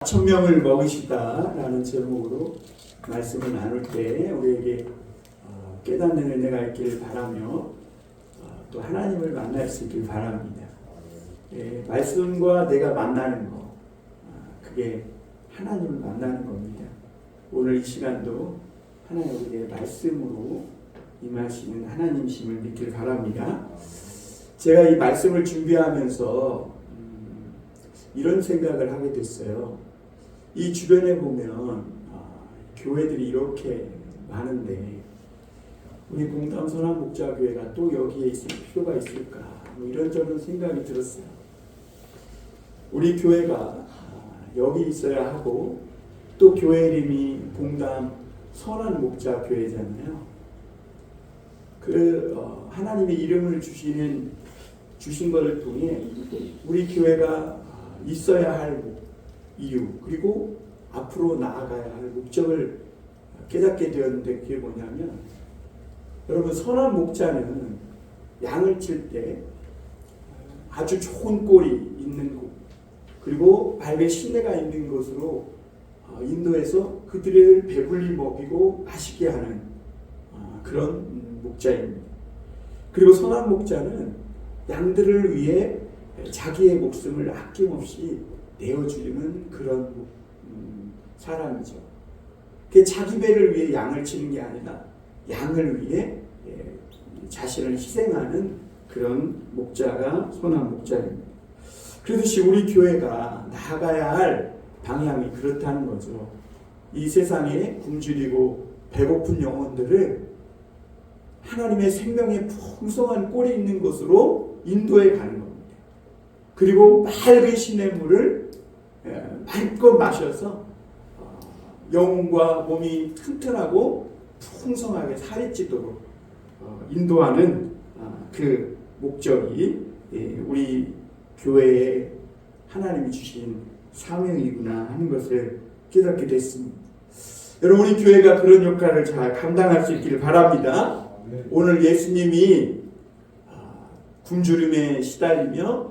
천명을 먹이시다라는 제목으로 말씀을 나눌 때 우리에게 깨닫는 은혜가 있기를 바라며 또 하나님을 만날 수 있길 바랍니다. 말씀과 내가 만나는 것, 그게 하나님을 만나는 겁니다. 오늘 이 시간도 하나님 우리의 말씀으로 임하시는 하나님이심을 믿길 바랍니다. 제가 이 말씀을 준비하면서 이런 생각을 하게 됐어요. 이 주변에 보면 교회들이 이렇게 많은데 우리 공담 선한목자교회가 또 여기에 있을 필요가 있을까? 이런저런 생각이 들었어요. 우리 교회가 여기 있어야 하고 또 교회 이름이 공담 선한목자교회잖아요. 하나님의 이름을 주신 것을 통해 우리 교회가 있어야 할 이유 그리고 앞으로 나아가야 할 목적을 깨닫게 되었는데 그게 뭐냐면 여러분 선한 목자는 양을 칠 때 아주 좋은 꼴이 있는 곳 그리고 발에 신뢰가 있는 곳으로 인도해서 그들을 배불리 먹이고 마시게 하는 그런 목자입니다. 그리고 선한 목자는 양들을 위해 자기의 목숨을 아낌없이 내어주는 그런 사람이죠. 그 자기 배를 위해 양을 치는 게 아니라 양을 위해 자신을 희생하는 그런 목자가 선한 목자입니다. 그렇듯이 우리 교회가 나아가야 할 방향이 그렇다는 거죠. 이 세상에 굶주리고 배고픈 영혼들을 하나님의 생명의 풍성한 꼴이 있는 곳으로 인도해 가는 겁니다. 그리고 맑은 시냇물을 마음껏 마셔서 영혼과 몸이 튼튼하고 풍성하게 살이 찌도록 인도하는 그 목적이 우리 교회에 하나님이 주신 사명이구나 하는 것을 깨닫게 됐습니다. 여러분 우리 교회가 그런 역할을 잘 감당할 수 있기를 바랍니다. 오늘 예수님이 굶주림에 시달리며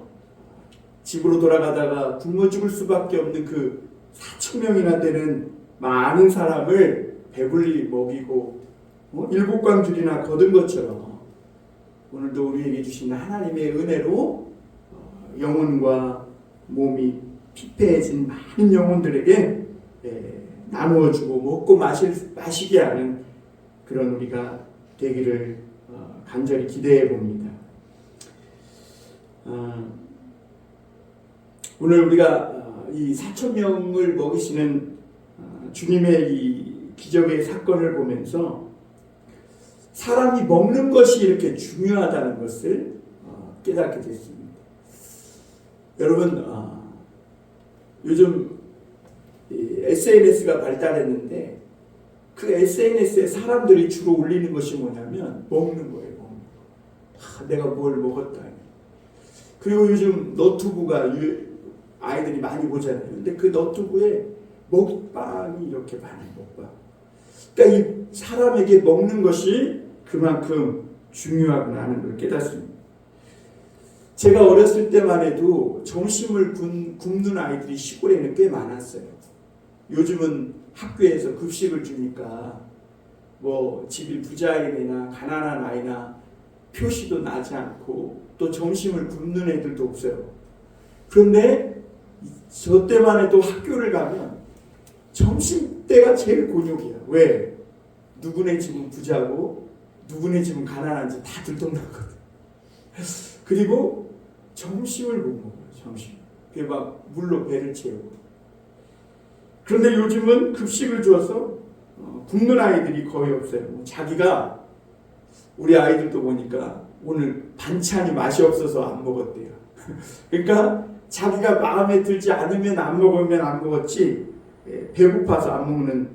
집으로 돌아가다가 굶어 죽을 수밖에 없는 그 4,000명이나 되는 많은 사람을 배불리 먹이고 일곱 광줄이나 거둔 것처럼 오늘도 우리에게 주신 하나님의 은혜로 영혼과 몸이 피폐해진 많은 영혼들에게 나누어주고 먹고 마시게 하는 그런 우리가 되기를 간절히 기대해 봅니다. 오늘 우리가 이 4,000명을 먹이시는 주님의 이 기적의 사건을 보면서 사람이 먹는 것이 이렇게 중요하다는 것을 깨닫게 됐습니다. 여러분 요즘 SNS가 발달했는데 그 SNS에 사람들이 주로 올리는 것이 뭐냐면 먹는 거예요. 내가 뭘 먹었다. 그리고 요즘 너튜브가 아이들이 많이 보잖아요. 근데 그 너튜브에 먹방이 이렇게 많아요. 먹방. 그러니까 이 사람에게 먹는 것이 그만큼 중요하구나 하는 걸 깨닫습니다. 제가 어렸을 때만 해도 점심을 굶는 아이들이 시골에는 꽤 많았어요. 요즘은 학교에서 급식을 주니까 뭐 집이 부자이나 가난한 아이나 표시도 나지 않고 또 점심을 굶는 애들도 없어요. 그런데 저 때만 해도 학교를 가면 점심때가 제일 곤욕이야. 왜? 누구네 집은 부자고 누구네 집은 가난한지 다 들통나거든. 그리고 점심을 못 먹어요. 점심. 그게 막 물로 배를 채우고. 그런데 요즘은 급식을 줘서 굶는 아이들이 거의 없어요. 자기가 우리 아이들도 보니까 오늘 반찬이 맛이 없어서 안 먹었대요. 그러니까 자기가 마음에 들지 않으면 안 먹으면 안 먹었지 배고파서 안 먹는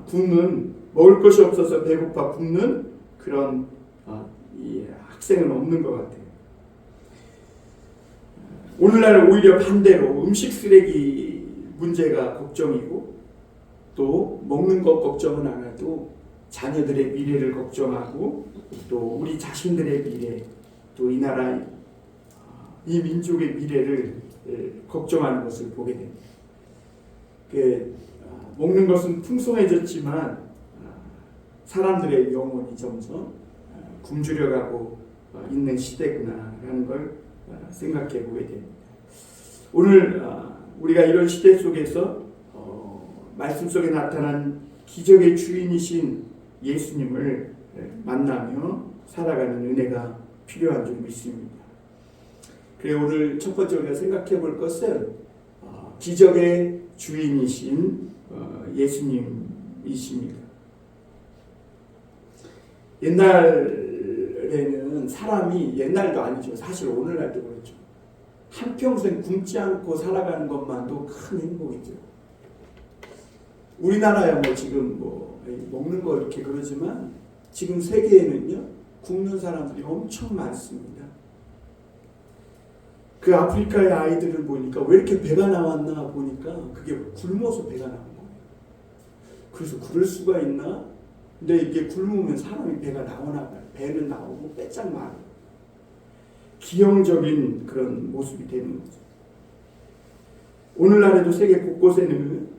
굶는 먹을 것이 없어서 배고파 굶는 그런 이 학생은 없는 것 같아요. 오늘날 오히려 반대로 음식 쓰레기 문제가 걱정이고 또 먹는 것 걱정은 안 해도 자녀들의 미래를 걱정하고 또 우리 자신들의 미래 또 이 나라 이 민족의 미래를 걱정하는 것을 보게 됩니다. 먹는 것은 풍성해졌지만 사람들의 영혼이 점점 굶주려가고 있는 시대구나라는 걸 생각해 보게 됩니다. 오늘 우리가 이런 시대 속에서 말씀 속에 나타난 기적의 주인이신 예수님을 만나며 살아가는 은혜가 필요한 줄 믿습니다. 그래 오늘 첫 번째 우리가 생각해 볼 것은 기적의 주인이신 예수님이십니다. 옛날에는 사람이, 옛날도 아니죠, 사실 오늘날도 그렇죠, 한평생 굶지 않고 살아가는 것만도 큰 행복이죠. 우리나라야 뭐 지금 뭐 먹는 거 이렇게 그러지만 지금 세계에는요 굶는 사람들이 엄청 많습니다. 그 아프리카의 아이들을 보니까 왜 이렇게 배가 나왔나 보니까 그게 굶어서 배가 나온 거예요. 그래서 그럴 수가 있나? 근데 이게 굶으면 사람이 배가 나오나 봐요. 배는 나오고 빼짝 마르고 기형적인 그런 모습이 되는 거죠. 오늘날에도 세계 곳곳에는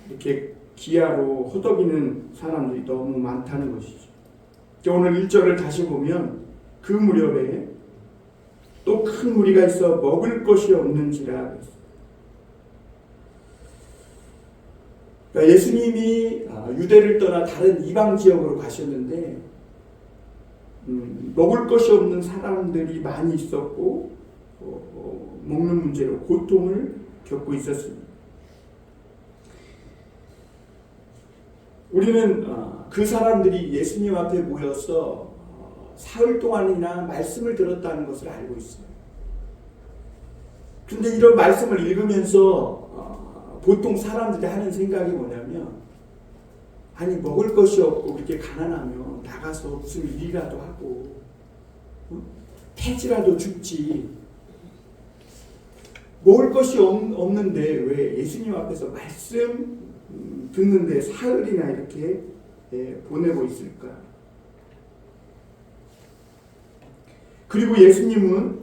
이렇게 기아로 허덕이는 사람들이 너무 많다는 것이죠. 오늘 1절을 다시 보면 그 무렵에 또 큰 무리가 있어 먹을 것이 없는지라. 그러니까 예수님이 유대를 떠나 다른 이방 지역으로 가셨는데 먹을 것이 없는 사람들이 많이 있었고 먹는 문제로 고통을 겪고 있었습니다. 우리는 그 사람들이 예수님 앞에 모여서 사흘 동안이나 말씀을 들었다는 것을 알고 있어요. 근데 이런 말씀을 읽으면서 보통 사람들이 하는 생각이 뭐냐면, 아니 먹을 것이 없고 그렇게 가난하면 나가서 무슨 일이라도 하고 패지라도 죽지, 먹을 것이 없는데 왜 예수님 앞에서 말씀 듣는데 사흘이나 이렇게 보내고 있을까? 그리고 예수님은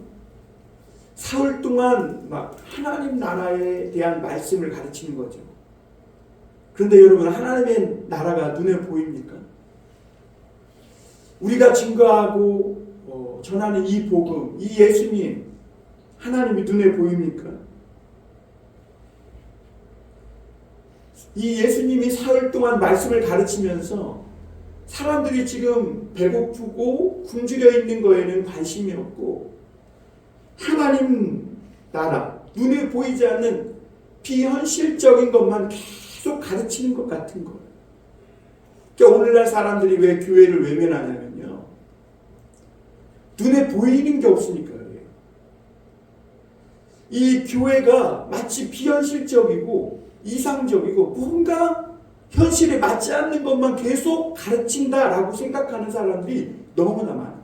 사흘 동안 막 하나님 나라에 대한 말씀을 가르치는 거죠. 그런데 여러분, 하나님의 나라가 눈에 보입니까? 우리가 증거하고 전하는 이 복음, 이 예수님, 하나님이 눈에 보입니까? 이 예수님이 사흘 동안 말씀을 가르치면서 사람들이 지금 배고프고 굶주려 있는 거에는 관심이 없고 하나님 나라, 눈에 보이지 않는 비현실적인 것만 계속 가르치는 것 같은 거예요. 그러니까 오늘날 사람들이 왜 교회를 외면하냐면요, 눈에 보이는 게 없으니까 그래요. 이 교회가 마치 비현실적이고 이상적이고 뭔가 현실에 맞지 않는 것만 계속 가르친다라고 생각하는 사람들이 너무나 많아요.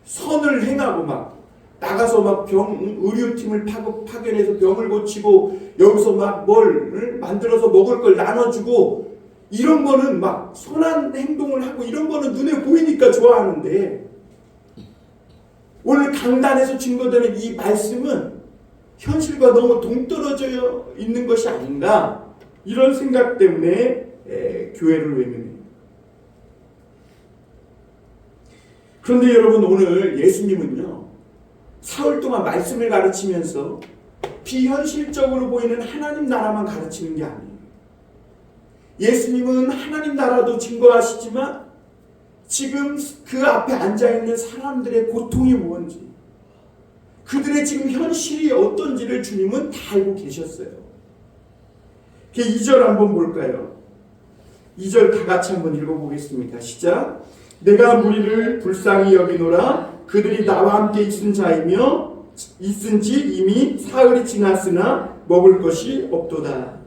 선을 행하고 막 나가서 막 의료팀을 파견해서 병을 고치고 여기서 막 뭘 만들어서 먹을 걸 나눠주고 이런 거는 막 선한 행동을 하고 이런 거는 눈에 보이니까 좋아하는데, 오늘 강단에서 증거되는 이 말씀은 현실과 너무 동떨어져 있는 것이 아닌가, 이런 생각 때문에 교회를 외면해요. 그런데 여러분, 오늘 예수님은요 사흘 동안 말씀을 가르치면서 비현실적으로 보이는 하나님 나라만 가르치는 게 아니에요. 예수님은 하나님 나라도 증거하시지만 지금 그 앞에 앉아있는 사람들의 고통이 뭔지, 그들의 지금 현실이 어떤지를 주님은 다 알고 계셨어요. 2절 한번 볼까요? 2절 다 같이 한번 읽어보겠습니다. 시작. 내가 무리를 불쌍히 여기노라. 그들이 나와 함께 있은지 이미 사흘이 지났으나 먹을 것이 없도다.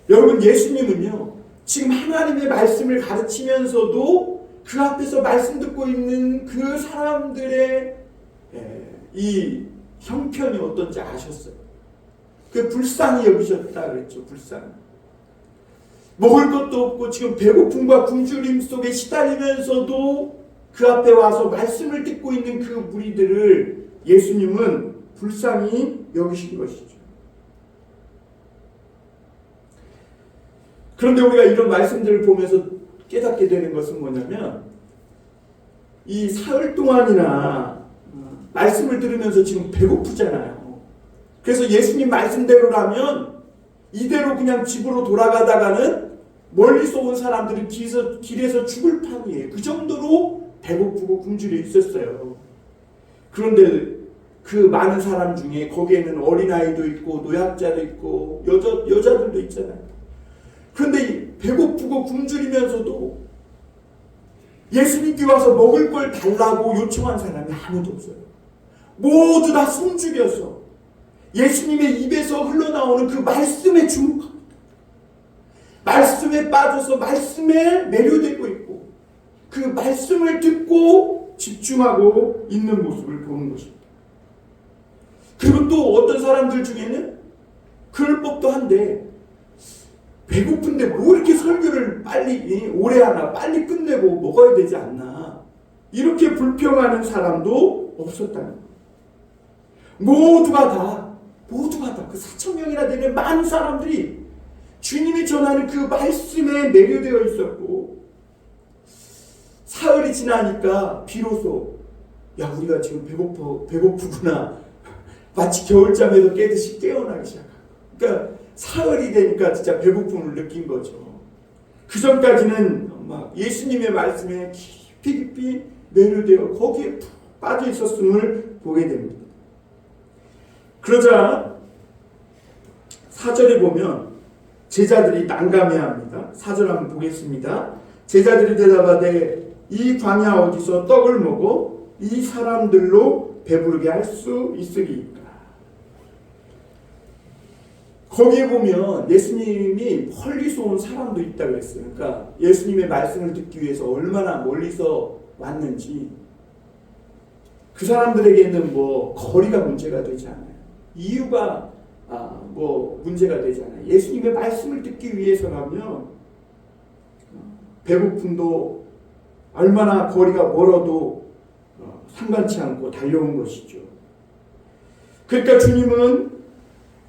여러분, 예수님은요 지금 하나님의 말씀을 가르치면서도 그 앞에서 말씀 듣고 있는 그 사람들의 이 형편이 어떤지 아셨어요. 그 불쌍히 여기셨다 그랬죠. 불쌍히. 먹을 것도 없고 지금 배고픔과 굶주림 속에 시달리면서도 그 앞에 와서 말씀을 듣고 있는 그 무리들을 예수님은 불쌍히 여기신 것이죠. 그런데 우리가 이런 말씀들을 보면서 깨닫게 되는 것은 뭐냐면 이 사흘 동안이나 말씀을 들으면서 지금 배고프잖아요. 그래서 예수님 말씀대로라면 이대로 그냥 집으로 돌아가다가는 멀리서 온 사람들은 길에서 죽을 판이에요. 그 정도로 배고프고 굶주려 있었어요. 그런데 그 많은 사람 중에 거기에는 어린아이도 있고 노약자도 있고 여자들도 있잖아요. 그런데 배고프고 굶주리면서도 예수님께 와서 먹을 걸 달라고 요청한 사람이 아무도 없어요. 모두 다 숨죽여서 예수님의 입에서 흘러나오는 그 말씀에 주목합니다. 말씀에 빠져서 말씀에 매료되고 있고 그 말씀을 듣고 집중하고 있는 모습을 보는 것입니다. 그리고 또 어떤 사람들 중에는 그럴 법도 한데 배고픈데 뭐 이렇게 설교를 빨리 오래 하나 빨리 끝내고 먹어야 되지 않나 이렇게 불평하는 사람도 없었다는 거예요. 모두가 다 그 4,000명이나 되는 많은 사람들이 주님이 전하는 그 말씀에 매료되어 있었고 사흘이 지나니까 비로소 야 우리가 지금 배고프구나 마치 겨울잠에도 깨듯이 깨어나기 시작하고 그러니까 사흘이 되니까 진짜 배고픔을 느낀 거죠. 그 전까지는 막 예수님의 말씀에 깊이 매료되어 거기에 푹 빠져 있었음을 보게 됩니다. 그러자 4절에 보면 제자들이 난감해합니다. 4절 한번 보겠습니다. 제자들이 대답하되 이 광야 어디서 떡을 먹어 이 사람들로 배부르게 할 수 있으리까. 거기에 보면 예수님이 멀리서 온 사람도 있다고 했어요. 그러니까 예수님의 말씀을 듣기 위해서 얼마나 멀리서 왔는지 그 사람들에게는 뭐 거리가 문제가 되지 않아요. 이유가 뭐 문제가 되지 않아요. 예수님의 말씀을 듣기 위해서라면 배고픔도 얼마나 거리가 멀어도 상관치 않고 달려온 것이죠. 그러니까 주님은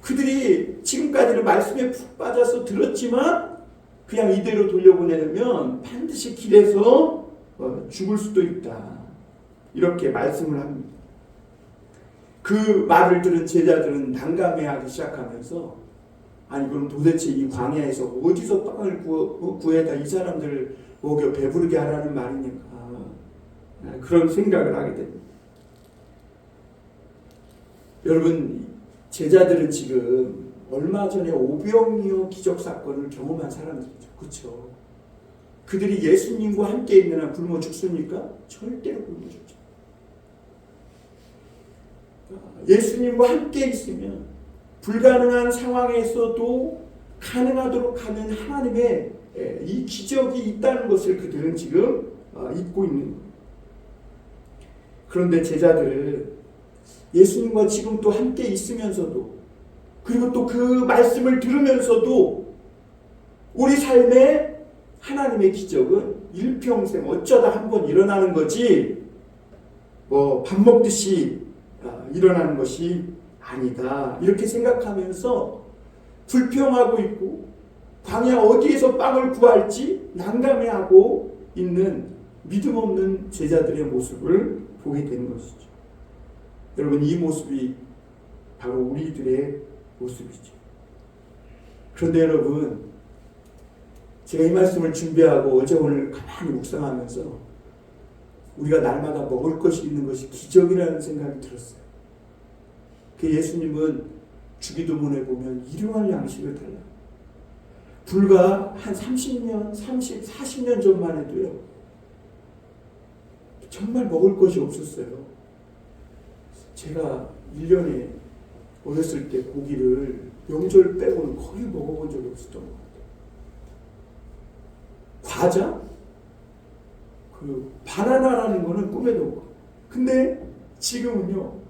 그들이 지금까지는 말씀에 푹 빠져서 들었지만 그냥 이대로 돌려보내면 반드시 길에서 죽을 수도 있다. 이렇게 말씀을 합니다. 그 말을 들은 제자들은 난감해하기 시작하면서 아니 그럼 도대체 이 광야에서 어디서 빵을 구해다 이 사람들을 먹여 배부르게 하라는 말이니까 그런 생각을 하게 됩니다. 여러분 제자들은 지금 얼마 전에 오병이어 기적 사건을 경험한 사람들이죠. 그렇죠? 그들이 예수님과 함께 있는 한 굶어 죽습니까? 절대로 굶어 죽죠. 예수님과 함께 있으면 불가능한 상황에서도 가능하도록 하는 하나님의 이 기적이 있다는 것을 그들은 지금 잊고 있는 거예요. 그런데 제자들은 예수님과 지금 또 함께 있으면서도 그리고 또 그 말씀을 들으면서도 우리 삶에 하나님의 기적은 일평생 어쩌다 한번 일어나는 거지 뭐 밥 먹듯이 일어나는 것이 아니다. 이렇게 생각하면서 불평하고 있고 광야 어디에서 빵을 구할지 난감해하고 있는 믿음 없는 제자들의 모습을 보게 되는 것이죠. 여러분 이 모습이 바로 우리들의 모습이죠. 그런데 여러분 제가 이 말씀을 준비하고 어제 오늘 가만히 묵상하면서 우리가 날마다 먹을 것이 있는 것이 기적이라는 생각이 들었어요. 그 예수님은 주기도문에 보면 일용할 양식을 달라. 불과 한 30년, 40년 전만 해도요. 정말 먹을 것이 없었어요. 제가 1년에 어렸을 때 고기를 명절 빼고는 거의 먹어본 적이 없었던 것 같아요. 과자? 그 바나나라는 거는 꿈에도 없고. 근데 지금은요.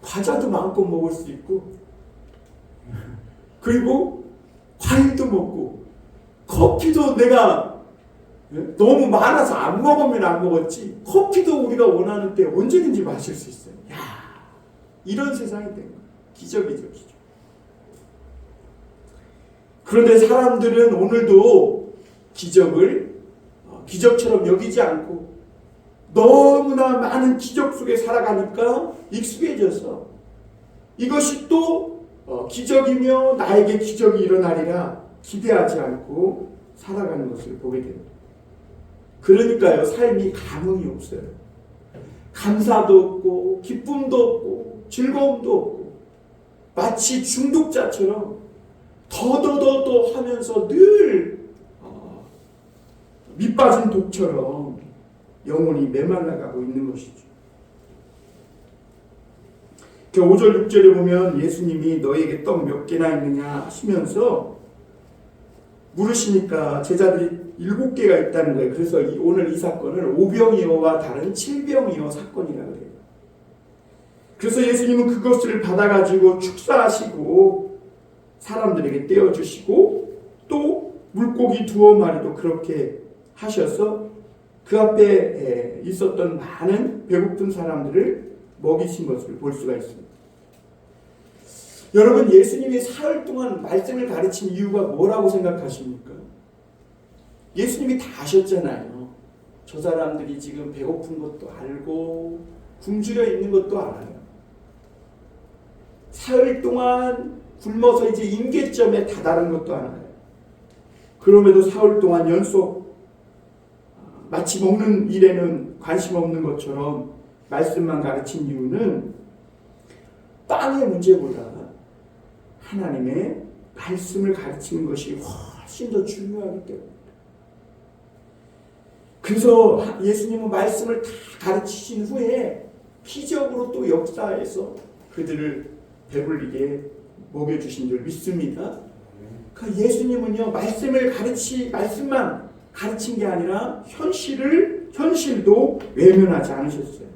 과자도 마음껏 먹을 수 있고 그리고 과일도 먹고 커피도 내가 너무 많아서 안 먹으면 안 먹었지 커피도 우리가 원하는 때 언제든지 마실 수 있어요. 야, 이런 세상이 된 거예요. 기적이죠, 기적. 그런데 사람들은 오늘도 기적을 기적처럼 여기지 않고 너무나 많은 기적 속에 살아가니까 익숙해져서 이것이 또 기적이며 나에게 기적이 일어나리라 기대하지 않고 살아가는 것을 보게 됩니다. 그러니까요, 삶이 감흥이 없어요. 감사도 없고 기쁨도 없고 즐거움도 없고 마치 중독자처럼 더더더더 하면서 늘 밑빠진 독처럼 영혼이 메말라가고 있는 것이죠. 5절 6절에 보면 예수님이 너에게 떡 몇 개나 있느냐 하시면서 물으시니까 제자들이 7개가 있다는 거예요. 그래서 오늘 이 사건을 오병이어와 다른 칠병이어 사건이라고 해요. 그래서 예수님은 그것을 받아가지고 축사하시고 사람들에게 떼어주시고 또 물고기 2마리도 그렇게 하셔서 그 앞에 있었던 많은 배고픈 사람들을 먹이신 것을 볼 수가 있습니다. 여러분, 예수님이 사흘 동안 말씀을 가르친 이유가 뭐라고 생각하십니까? 예수님이 다 아셨잖아요. 저 사람들이 지금 배고픈 것도 알고 굶주려 있는 것도 알아요. 사흘 동안 굶어서 이제 임계점에 다다른 것도 알아요. 그럼에도 사흘 동안 연속 마치 먹는 일에는 관심 없는 것처럼 말씀만 가르친 이유는 빵의 문제보다 하나님의 말씀을 가르치는 것이 훨씬 더 중요하기 때문입니다. 그래서 예수님은 말씀을 다 가르치신 후에 기적으로 또 역사에서 그들을 배불리게 먹여주신 줄 믿습니다. 그러니까 예수님은요, 말씀만 가르친 게 아니라 현실도 외면하지 않으셨어요.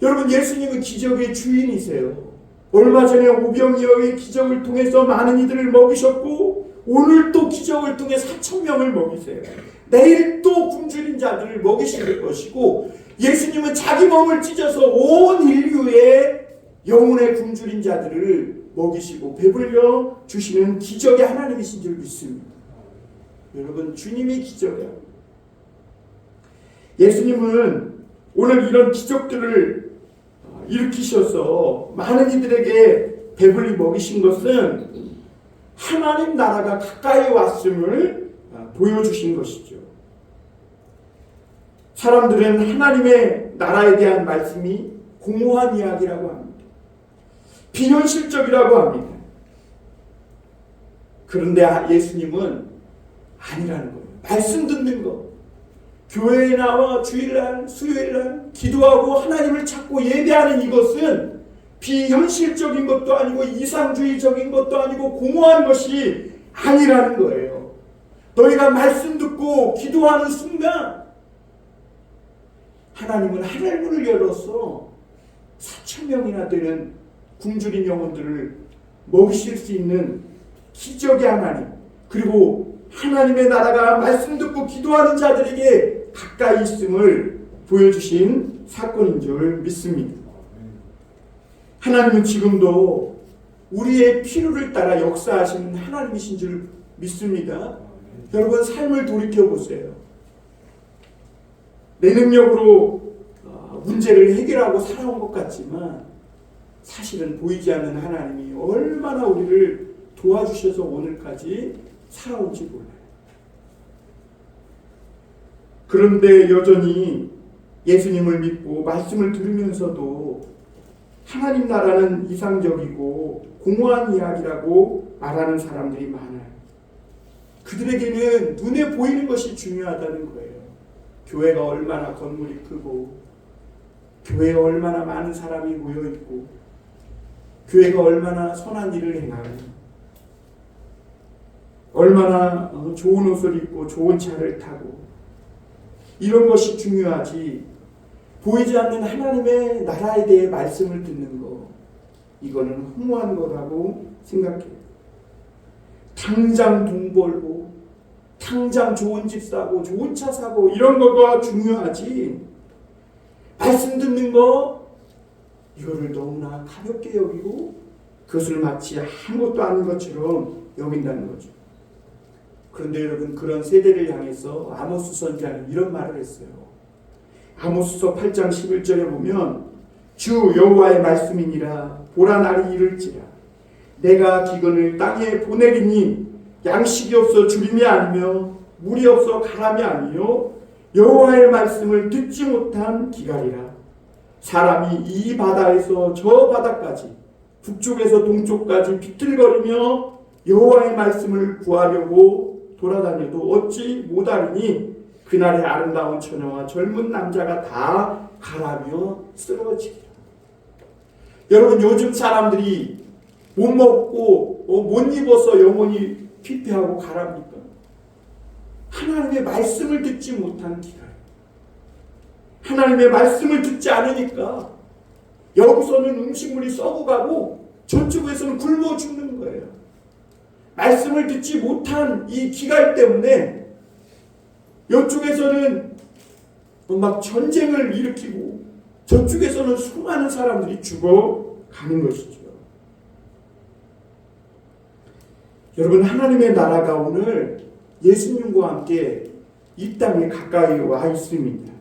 여러분, 예수님은 기적의 주인이세요. 얼마 전에 오병이어의 기적을 통해서 많은 이들을 먹이셨고 오늘 또 기적을 통해 4,000명을 먹이세요. 내일 또 굶주린 자들을 먹이실 것이고 예수님은 자기 몸을 찢어서 온 인류의 영혼의 굶주린 자들을 먹이시고 배불려 주시는 기적의 하나님이신 줄 믿습니다. 여러분, 주님이 기적이에요. 예수님은 오늘 이런 기적들을 일으키셔서 많은 이들에게 배불리 먹이신 것은 하나님 나라가 가까이 왔음을 보여주신 것이죠. 사람들은 하나님의 나라에 대한 말씀이 공허한 이야기라고 합니다. 비현실적이라고 합니다. 그런데 예수님은 아니라는 거예요. 말씀 듣는 것, 교회에 나와 주일날, 수요일날 기도하고 하나님을 찾고 예배하는 이것은 비현실적인 것도 아니고 이상주의적인 것도 아니고 공허한 것이 아니라는 거예요. 너희가 말씀 듣고 기도하는 순간 하나님은 하늘문을 열어서 4,000명이나 되는 굶주린 영혼들을 먹이실 수 있는 기적의 하나님, 그리고 하나님의 나라가 말씀 듣고 기도하는 자들에게 가까이 있음을 보여주신 사건인 줄 믿습니다. 하나님은 지금도 우리의 필요를 따라 역사하시는 하나님이신 줄 믿습니다. 여러분, 삶을 돌이켜보세요. 내 능력으로 문제를 해결하고 살아온 것 같지만 사실은 보이지 않는 하나님이 얼마나 우리를 도와주셔서 오늘까지 살아온지 몰라요. 그런데 여전히 예수님을 믿고 말씀을 들으면서도 하나님 나라는 이상적이고 공허한 이야기라고 말하는 사람들이 많아요. 그들에게는 눈에 보이는 것이 중요하다는 거예요. 교회가 얼마나 건물이 크고 교회에 얼마나 많은 사람이 모여있고 교회가 얼마나 선한 일을 행하며 얼마나 좋은 옷을 입고 좋은 차를 타고 이런 것이 중요하지, 보이지 않는 하나님의 나라에 대해 말씀을 듣는 거, 이거는 허무한 거라고 생각해요. 당장 돈 벌고 당장 좋은 집 사고 좋은 차 사고 이런 거가 중요하지, 말씀 듣는 거 이거를 너무나 가볍게 여기고 그것을 마치 아무것도 아닌 것처럼 여긴다는 거죠. 그런데 여러분, 그런 세대를 향해서 아모스 선지자는 이런 말을 했어요. 아모스서 8장 11절에 보면 주 여호와의 말씀이니라. 보라, 날이 이를지라 내가 기근을 땅에 보내리니 양식이 없어 주림이 아니며 물이 없어 가람이 아니요 여호와의 말씀을 듣지 못한 기갈이라. 사람이 이 바다에서 저 바다까지 북쪽에서 동쪽까지 비틀거리며 여호와의 말씀을 구하려고 돌아다녀도 얻지 못하리니 그날의 아름다운 처녀와 젊은 남자가 다 가라며 쓰러지리라. 여러분, 요즘 사람들이 못 먹고 못 입어서 영혼이 피폐하고 가랍니까? 하나님의 말씀을 듣지 못한 기갈. 하나님의 말씀을 듣지 않으니까 여기서는 음식물이 썩어가고 저쪽에서는 굶어 죽는 거예요. 말씀을 듣지 못한 이 기갈 때문에 이쪽에서는 막 전쟁을 일으키고 저쪽에서는 수많은 사람들이 죽어가는 것이죠. 여러분, 하나님의 나라가 오늘 예수님과 함께 이 땅에 가까이 와 있습니다.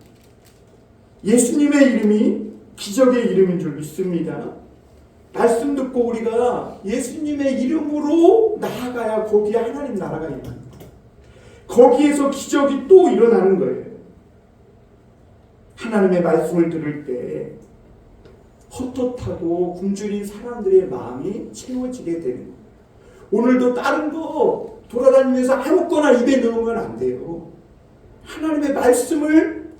예수님의 이름이 기적의 이름인 줄 믿습니다. 말씀 듣고 우리가 예수님의 이름으로 나아가야 거기에 하나님 나라가 일어납니다. 거기에서 기적이 또 일어나는 거예요. 하나님의 말씀을 들을 때 헛헛하고 굶주린 사람들의 마음이 채워지게 되는 거예요. 오늘도 다른 거 돌아다니면서 아무거나 입에 넣으면 안 돼요. 하나님의 말씀을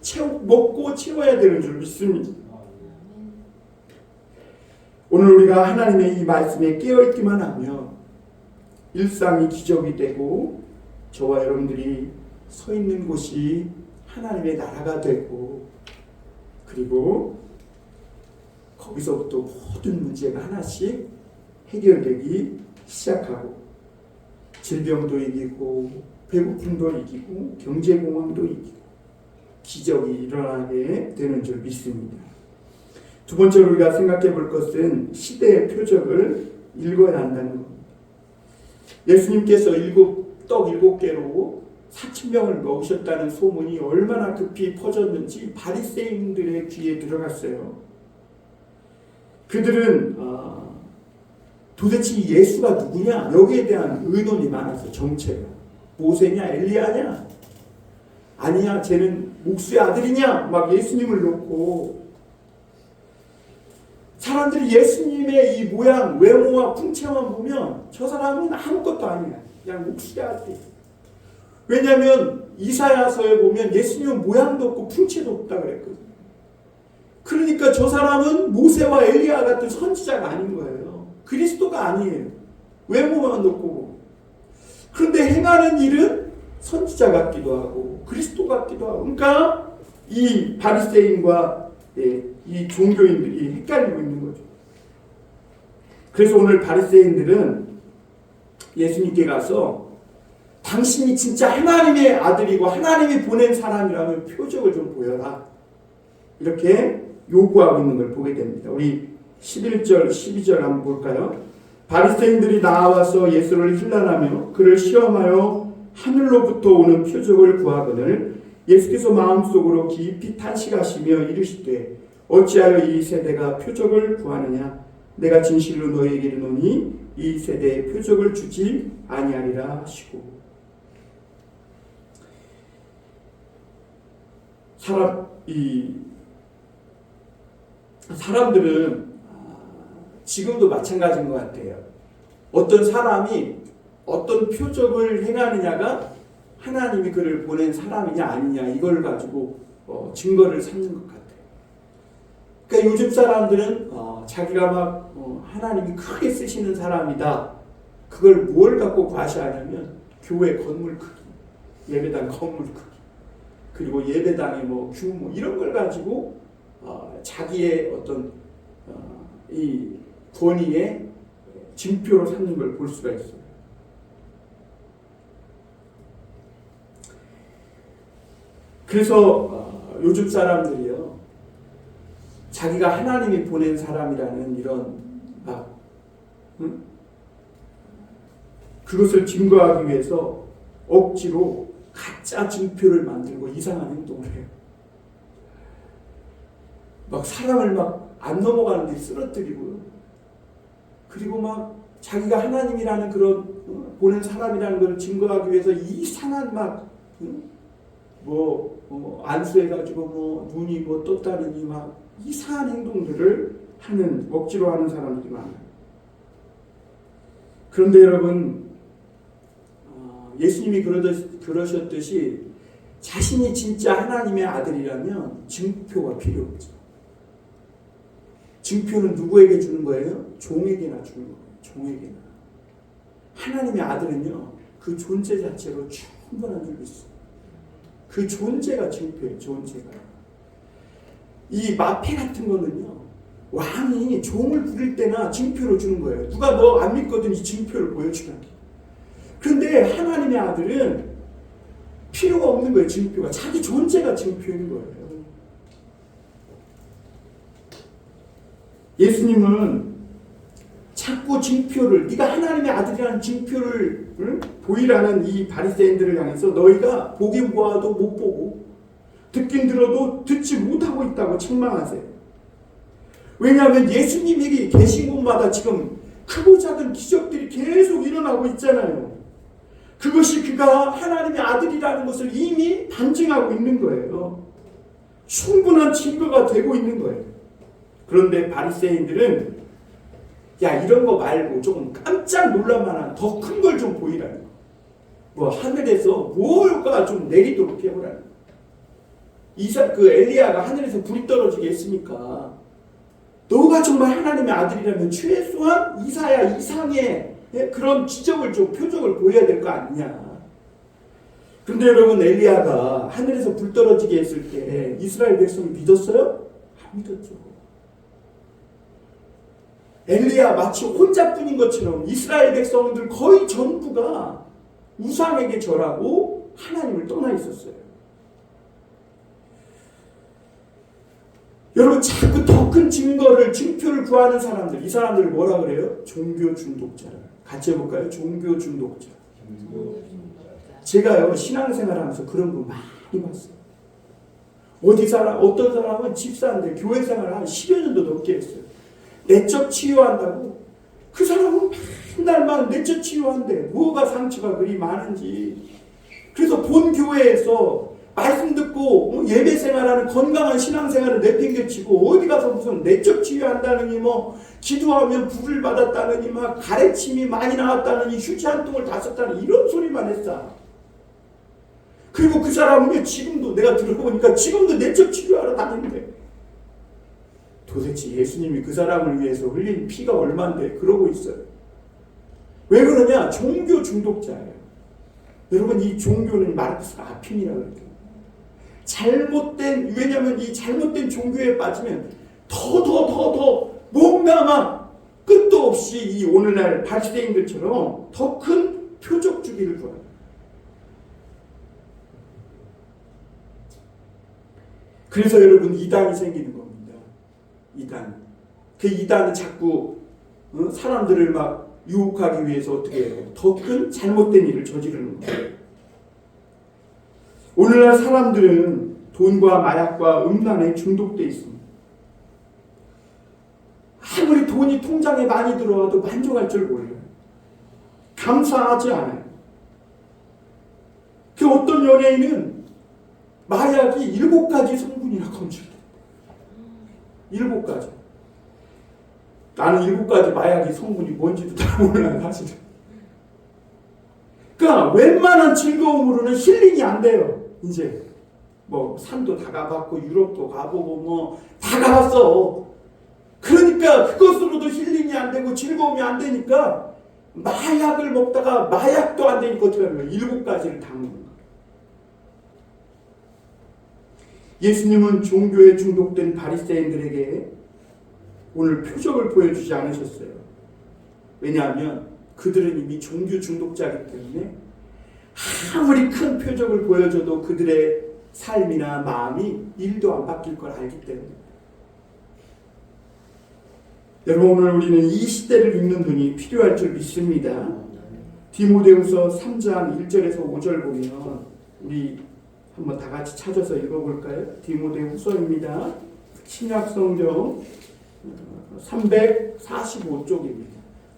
먹고 채워야 되는 줄 믿습니다. 오늘 우리가 하나님의 이 말씀에 깨어있기만 하면 일상이 기적이 되고 저와 여러분들이 서 있는 곳이 하나님의 나라가 되고, 그리고 거기서부터 모든 문제가 하나씩 해결되기 시작하고 질병도 이기고 배고픔도 이기고 경제공황도 이기고 기적이 일어나게 되는 줄 믿습니다. 두 번째로 우리가 생각해 볼 것은 시대의 표적을 읽어야 한다는 겁니다. 예수님께서 떡 7개로 4,000명을 먹으셨다는 소문이 얼마나 급히 퍼졌는지 바리새인들의 귀에 들어갔어요. 그들은 도대체 예수가 누구냐? 여기에 대한 의논이 많았어요. 정체가 모세냐 엘리야냐? 아니야, 쟤는 목수의 아들이냐? 막 예수님을 놓고 사람들이 예수님의 이 모양, 외모와 풍채만 보면 저 사람은 아무것도 아니야. 그냥 목수의 아들. 왜냐하면 이사야서에 보면 예수님은 모양도 없고 풍채도 없다 그랬거든요. 그러니까 저 사람은 모세와 엘리야 같은 선지자가 아닌 거예요. 그리스도가 아니에요. 외모만 놓고. 그런데 행하는 일은 선지자 같기도 하고 그리스도 같기도 하고. 그러니까 이 바리새인과 이 종교인들이 헷갈리고 있는 거죠. 그래서 오늘 바리새인들은 예수님께 가서 당신이 진짜 하나님의 아들이고 하나님이 보낸 사람이라면 표적을 좀 보여라, 이렇게 요구하고 있는 걸 보게 됩니다. 우리 11절 12절 한번 볼까요? 바리새인들이 나와서 예수를 힐난하며 그를 시험하여 하늘로부터 오는 표적을 구하거늘 예수께서 마음속으로 깊이 탄식하시며 이르시되 어찌하여 이 세대가 표적을 구하느냐? 내가 진실로 너희에게 이르노니 이 세대에 표적을 주지 아니하리라 하시고. 사람들은 지금도 마찬가지인 것 같아요. 어떤 사람이 어떤 표적을 행하느냐가 하나님이 그를 보낸 사람이냐 아니냐, 이걸 가지고 증거를 삼는 것 같아요. 그러니까 요즘 사람들은 자기가 막 하나님이 크게 쓰시는 사람이다. 그걸 뭘 갖고 과시하냐면 교회 건물 크기, 예배당 건물 크기, 그리고 예배당의 뭐 규모, 이런 걸 가지고 자기의 어떤 이 권위의 징표로 삼는 걸 볼 수가 있어요. 그래서 요즘 사람들이요, 자기가 하나님이 보낸 사람이라는 이런 그것을 증거하기 위해서 억지로 가짜 증표를 만들고 이상한 행동을 해요. 막 사람을 막 안 넘어가는 데 쓰러뜨리고요. 그리고 막 자기가 하나님이라는 그런 보는 사람이라는 걸 증거하기 위해서 이상한 막 안수해가지고 뭐 눈이 뭐 떴다느니 막 이상한 행동들을 하는, 억지로 하는 사람들이 많아요. 그런데 여러분, 예수님이 그러셨듯이 자신이 진짜 하나님의 아들이라면 증표가 필요 없죠. 증표는 누구에게 주는 거예요? 종에게나 주는 거예요. 종에게나. 하나님의 아들은요, 그 존재 자체로 충분한 줄 믿어요. 그 존재가 증표예요. 존재가. 이 마패 같은 거는요, 왕이 종을 부릴 때나 증표로 주는 거예요. 누가 너 안 믿거든 이 증표를 보여주라. 그런데 하나님의 아들은 필요가 없는 거예요. 증표가. 자기 존재가 증표인 거예요. 예수님은 자꾸 증표를, 네가 하나님의 아들이라는 증표를 보이라는 이 바리새인들을 향해서 너희가 보긴 보아도 못 보고 듣긴 들어도 듣지 못하고 있다고 책망하세요. 왜냐하면 예수님이 계신 곳마다 지금 크고 작은 기적들이 계속 일어나고 있잖아요. 그것이 그가 하나님의 아들이라는 것을 이미 반증하고 있는 거예요. 충분한 증거가 되고 있는 거예요. 그런데 바리새인들은 야, 이런 거 말고 조금 깜짝 놀랄만한 더 큰 걸 좀 보이라는 거. 뭐 하늘에서 뭐가 좀 내리도록 해보라는 거. 그 엘리야가 하늘에서 불이 떨어지게 했으니까 너가 정말 하나님의 아들이라면 최소한 이사야 이상의 그런 기적을 좀 표적을 보여야 될 거 아니냐. 그런데 여러분, 엘리야가 하늘에서 불 떨어지게 했을 때 이스라엘 백성이 믿었어요? 안 믿었죠. 엘리야 마치 혼자뿐인 것처럼 이스라엘 백성들 거의 전부가 우상에게 절하고 하나님을 떠나 있었어요. 여러분, 자꾸 더 큰 증표를 구하는 사람들, 이 사람들을 뭐라 그래요? 종교 중독자. 같이 해볼까요? 종교 중독자. 제가요, 신앙생활하면서 그런 분 많이 봤어요. 어떤 사람은 집사인데 교회 생활을 한 10여 년도 넘게 했어요. 내적 치유한다고. 그 사람은 맨날 막 내적 치유한대. 뭐가 상처가 그리 많은지. 그래서 본 교회에서 말씀 듣고 예배 생활하는 건강한 신앙생활을 내팽개치고 어디 가서 무슨 내적 치유한다느니 뭐 기도하면 불을 받았다느니 막 가래침이 많이 나왔다느니 휴지 한 통을 다 썼다느니 이런 소리만 했어. 그리고 그 사람은 지금도 내가 들어보니까 지금도 내적 치유하러 다니는데 도대체 예수님이 그 사람을 위해서 흘린 피가 얼만데 그러고 있어요. 왜 그러냐? 종교 중독자예요. 여러분, 이 종교는 마르크스 아핀이라고 그래요. 왜냐하면 이 잘못된 종교에 빠지면 더 뭔가 막 끝도 없이 이 오늘날 바리새인들처럼 더 큰 표적 주기를 구해요. 그래서 여러분, 이단이 생기는 겁니다. 이단. 그 이단은 자꾸 사람들을 막 유혹하기 위해서 어떻게 해요? 더 큰 잘못된 일을 저지르는 거예요. 오늘날 사람들은 돈과 마약과 음란에 중독되어 있습니다. 아무리 돈이 통장에 많이 들어와도 만족할 줄 몰라요. 감사하지 않아요. 그 어떤 연예인은 마약이 7가지 성분이나 검출돼요. 7가지. 나는 7가지 마약의 성분이 뭔지도 다 몰라요, 사실은. 그러니까 웬만한 즐거움으로는 힐링이 안 돼요. 이제 뭐 산도 다 가봤고 유럽도 가보고 뭐 다 가봤어. 그러니까 그것으로도 힐링이 안 되고 즐거움이 안 되니까 마약을 먹다가 마약도 안 되니까 어떻게 하는 거예요? 7가지를 다 먹는 거예요. 예수님은 종교에 중독된 바리새인들에게 오늘 표적을 보여주지 않으셨어요. 왜냐하면 그들은 이미 종교 중독자이기 때문에 아무리 큰 표적을 보여줘도 그들의 삶이나 마음이 1도 안 바뀔 걸 알기 때문에. 여러분, 오늘 우리는 이 시대를 읽는 눈이 필요할 줄 믿습니다. 디모데후서 3장 1절에서 5절 보면 우리 한번 다 같이 찾아서 읽어볼까요? 디모데후서입니다. 신약성경 345쪽입니다.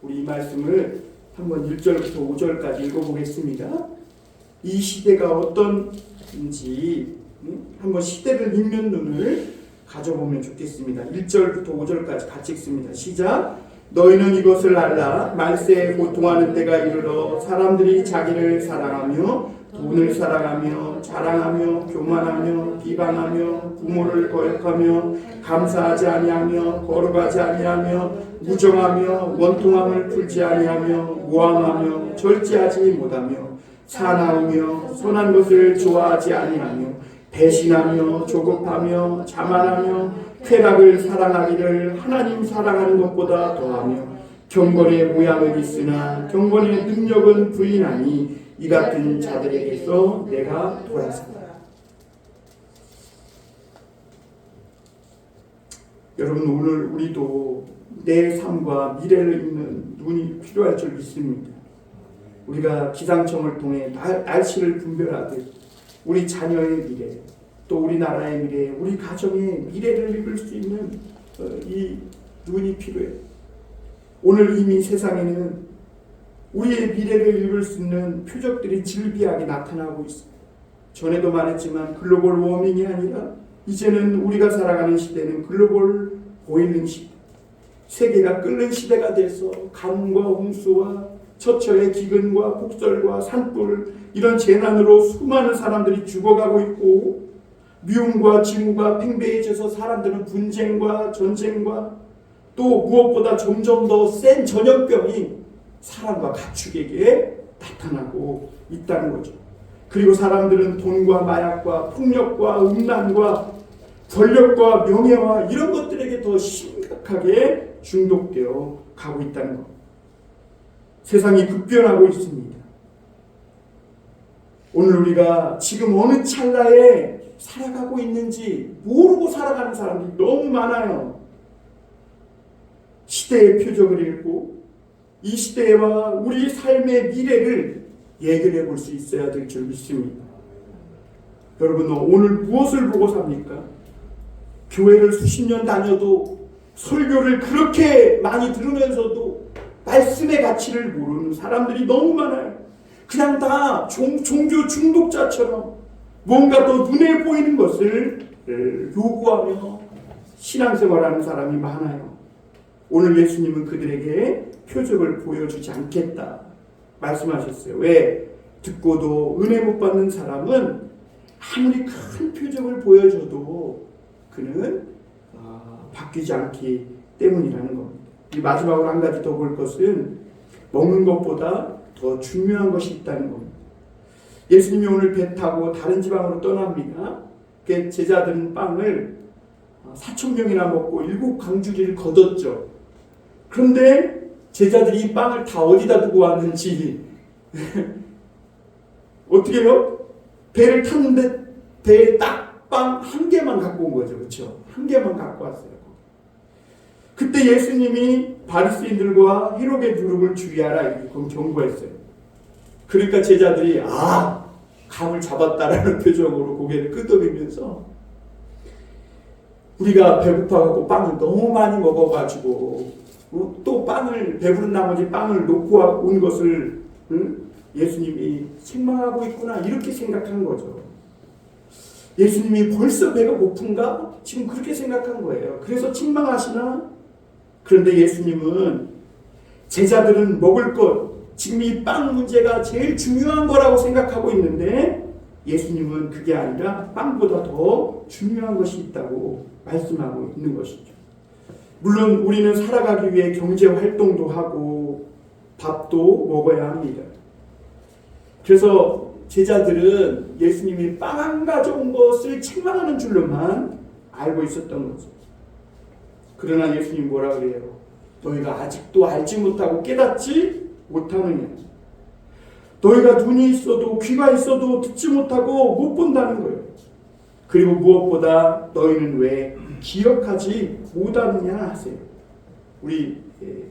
우리 이 말씀을 한번 1절부터 5절까지 읽어보겠습니다. 이 시대가 어떤지 한번 시대를 읽는 눈을 가져보면 좋겠습니다. 1절부터 5절까지 같이 읽습니다. 시작. 너희는 이것을 알라. 말세에 고통하는 때가 이르러 사람들이 자기를 사랑하며 돈을 사랑하며 자랑하며 교만하며 비방하며 부모를 거역하며 감사하지 아니하며 거룩하지 아니하며 무정하며 원통함을 풀지 아니하며 모함하며 절제하지 못하며 사나우며 선한 것을 좋아하지 아니하며 배신하며 조급하며 자만하며 쾌락을 사랑하기를 하나님 사랑하는 것보다 더하며 경건의 모양은 있으나 경건의 능력은 부인하니 이 같은 자들에게서 내가 돌아선다. 여러분, 오늘 우리도 내 삶과 미래를 읽는 눈이 필요할 줄 믿습니다. 우리가 기상청을 통해 날씨를 분별하듯 우리 자녀의 미래, 또 우리나라의 미래, 우리 가정의 미래를 읽을 수 있는 이 눈이 필요해요. 오늘 이미 세상에는 우리의 미래를 읽을 수 있는 표적들이 질비하게 나타나고 있습니다. 전에도 말했지만 글로벌 워밍이 아니라 이제는 우리가 살아가는 시대는 글로벌 보일링 시대, 세계가 끓는 시대가 돼서 가뭄과 홍수와 처처의 기근과 폭설과 산불, 이런 재난으로 수많은 사람들이 죽어가고 있고, 미움과 증오가 팽배해져서 사람들은 분쟁과 전쟁과 또 무엇보다 점점 더 센 전염병이 사람과 가축에게 나타나고 있다는 거죠. 그리고 사람들은 돈과 마약과 폭력과 음란과 권력과 명예와 이런 것들에게 더 심각하게 중독되어 가고 있다는 것. 세상이 급변하고 있습니다. 오늘 우리가 지금 어느 찰나에 살아가고 있는지 모르고 살아가는 사람들이 너무 많아요. 시대의 표적을 읽고 이 시대와 우리 삶의 미래를 예견해 볼 수 있어야 될 줄 믿습니다. 여러분, 오늘 무엇을 보고 삽니까? 교회를 수십 년 다녀도 설교를 그렇게 많이 들으면서도 말씀의 가치를 모르는 사람들이 너무 많아요. 그냥 다 종교 중독자처럼 뭔가 더 눈에 보이는 것을 요구하며 신앙생활하는 사람이 많아요. 오늘 예수님은 그들에게 표적을 보여주지 않겠다 말씀하셨어요. 왜? 듣고도 은혜 못 받는 사람은 아무리 큰 표적을 보여줘도 그는 바뀌지 않기 때문이라는 겁니다. 이 마지막으로 한 가지 더 볼 것은 먹는 것보다 더 중요한 것이 있다는 겁니다. 예수님이 오늘 배 타고 다른 지방으로 떠납니다. 제자들은 빵을 4,000명이나 먹고 7강주리를 거뒀죠. 그런데 제자들이 이 빵을 다 어디다 두고 왔는지 어떻게 해요? 배를 탔는데 배에 딱 빵 한 개만 갖고 온 거죠. 그렇죠? 한 개만 갖고 왔어요. 그때 예수님이 바리새인들과 헤롯의 누룩을 주의하라 이렇게 경고했어요. 그러니까 제자들이 감을 잡았다라는 표정으로 고개를 끄덕이면서 우리가 배고파갖고 빵을 너무 많이 먹어가지고 또 빵을 배부른 나머지 빵을 놓고 온 것을 예수님이 책망하고 있구나 이렇게 생각한 거죠. 예수님이 벌써 배가 고픈가? 지금 그렇게 생각한 거예요. 그래서 책망하시나? 그런데 예수님은 제자들은 먹을 것, 지금 이 빵 문제가 제일 중요한 거라고 생각하고 있는데 예수님은 그게 아니라 빵보다 더 중요한 것이 있다고 말씀하고 있는 것이죠. 물론 우리는 살아가기 위해 경제 활동도 하고 밥도 먹어야 합니다. 그래서 제자들은 예수님이 빵 안 가져온 것을 책망하는 줄로만 알고 있었던 거죠. 그러나 예수님 뭐라 그래요? 너희가 아직도 알지 못하고 깨닫지 못하느냐? 너희가 눈이 있어도 귀가 있어도 듣지 못하고 못 본다는 거예요. 그리고 무엇보다 너희는 왜 기억하지 못하느냐 하세요. 우리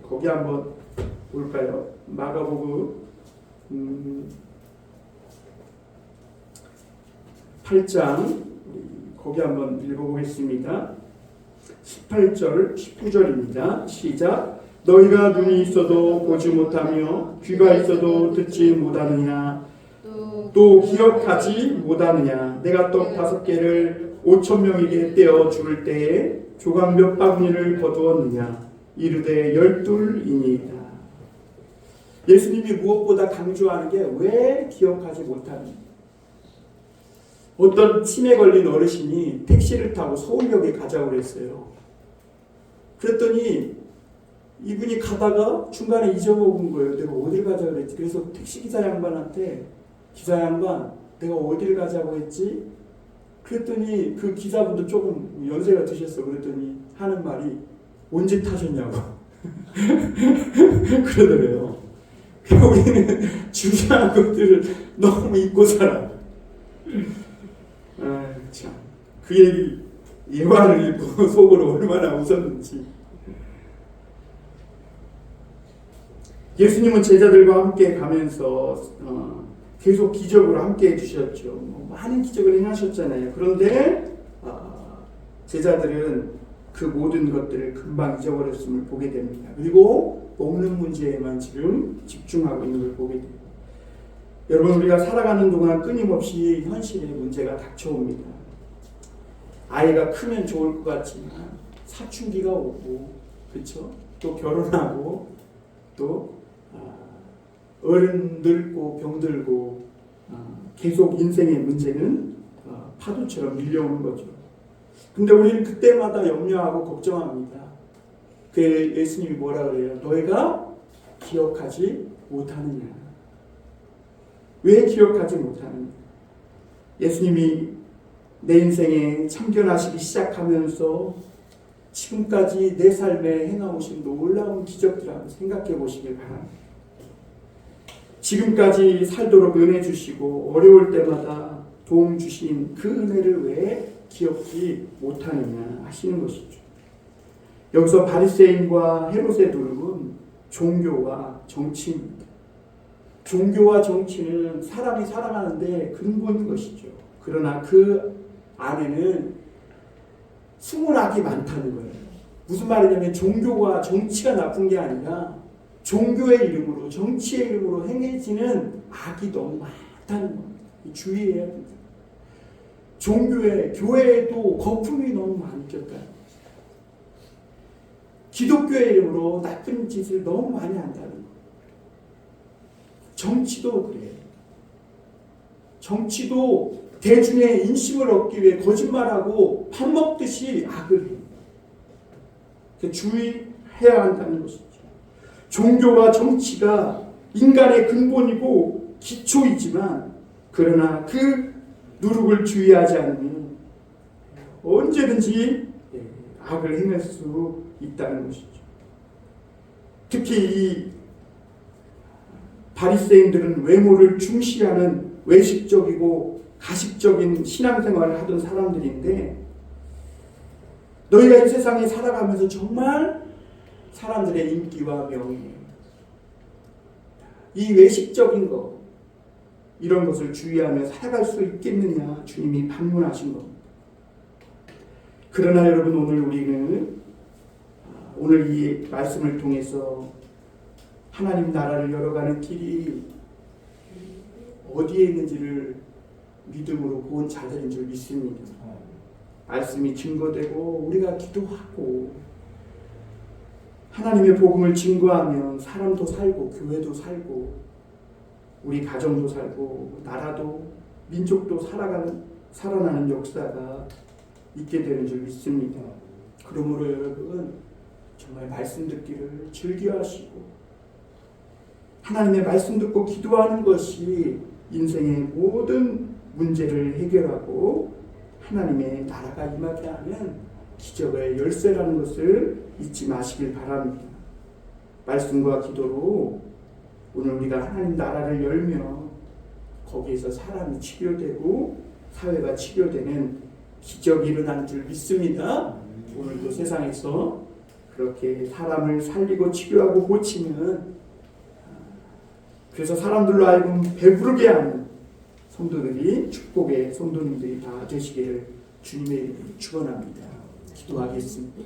거기 한번 볼까요? 마가복음 8장 거기 한번 읽어보겠습니다. 18절, 19절입니다. 시작. 너희가 눈이 있어도 보지 못하며 귀가 있어도 듣지 못하느냐 또 기억하지 못하느냐 내가 떡 5개를 5,000명에게 떼어 줄 때에 조각 몇 바구니를 거두었느냐 이르되 12이니이다. 예수님이 무엇보다 강조하는 게 왜 기억하지 못하느냐. 어떤 치매 걸린 어르신이 택시를 타고 서울역에 가자고 그랬어요. 그랬더니 이분이 가다가 중간에 잊어먹은 거예요. 내가 어딜 가자고 그랬지. 그래서 택시기사 양반한테 기사 양반 내가 어딜 가자고 했지? 그랬더니 그 기사분도 조금 연세가 드셨어. 그랬더니 하는 말이 언제 타셨냐고 그러더래요. 우리는 중요한 것들을 너무 잊고 살아. 참. 그 얘기 예화를 읽고 속으로 얼마나 웃었는지. 예수님은 제자들과 함께 가면서 계속 기적으로 함께 해주셨죠. 많은 기적을 행하셨잖아요. 그런데 제자들은 그 모든 것들을 금방 잊어버렸음을 보게 됩니다. 그리고 먹는 문제에만 지금 집중하고 있는 걸 보게 됩니다. 여러분, 우리가 살아가는 동안 끊임없이 현실의 문제가 닥쳐옵니다. 아이가 크면 좋을 것 같지만 사춘기가 오고, 그렇죠? 또 결혼하고, 또 어른 늙고 병들고, 계속 인생의 문제는 파도처럼 밀려오는 거죠. 근데 우리는 그때마다 염려하고 걱정합니다. 그 예수님이 뭐라 그래요? 너희가 기억하지 못하느냐. 왜 기억하지 못하느냐? 예수님이 내 인생에 참견하시기 시작하면서 지금까지 내 삶에 행하오신 놀라운 기적들을 한번 생각해 보시길 바랍니다. 지금까지 살도록 은혜 주시고 어려울 때마다 도움 주신 그 은혜를 왜 기억지 못하느냐 하시는 것이죠. 여기서 바리새인과 헤롯의 둘은 종교와 정치입니다. 종교와 정치는 사람이 살아가는데 근본인 것이죠. 그러나 그 안에는 숨은 악이 많다는 거예요. 무슨 말이냐면 종교와 정치가 나쁜 게 아니라 종교의 이름으로, 정치의 이름으로 행해지는 악이 너무 많다는 겁니다. 주의해야 됩니다. 종교에, 교회에도 거품이 너무 많이 꼈다. 기독교의 이름으로 나쁜 짓을 너무 많이 한다는 거예요. 정치도 그래요. 정치도 대중의 인심을 얻기 위해 거짓말하고 밥 먹듯이 악을 해요. 주의해야 한다는 것이죠. 종교와 정치가 인간의 근본이고 기초이지만 그러나 그 누룩을 주의하지 않으면 언제든지 악을 행할 수 있다는 것이죠. 특히 이 바리새인들은 외모를 중시하는 외식적이고 가식적인 신앙생활을 하던 사람들인데 너희가 이 세상에 살아가면서 정말 사람들의 인기와 명예, 이 외식적인 것, 이런 것을 주의하며 살아갈 수 있겠느냐 주님이 반문하신 겁니다. 그러나 여러분, 오늘 이 말씀을 통해서 하나님 나라를 열어가는 길이 어디에 있는지를 믿음으로 본 자들인 줄 믿습니다. 말씀이 증거되고 우리가 기도하고 하나님의 복음을 증거하면 사람도 살고 교회도 살고 우리 가정도 살고 나라도 민족도 살아나는 역사가 있게 되는 줄 믿습니다. 그러므로 여러분 정말 말씀 듣기를 즐겨하시고 하나님의 말씀 듣고 기도하는 것이 인생의 모든 문제를 해결하고 하나님의 나라가 임하게 하는 기적의 열쇠라는 것을 잊지 마시길 바랍니다. 말씀과 기도로 오늘 우리가 하나님 나라를 열며 거기에서 사람이 치료되고 사회가 치료되는 기적이 일어나는 줄 믿습니다. 오늘도 세상에서 그렇게 사람을 살리고 치료하고 고치는 그래서 사람들로 하여금 배부르게 하는 성도들이, 축복의 성도님들이 다 되시기를 주님의 이름으로 축원합니다. 기도하겠습니다.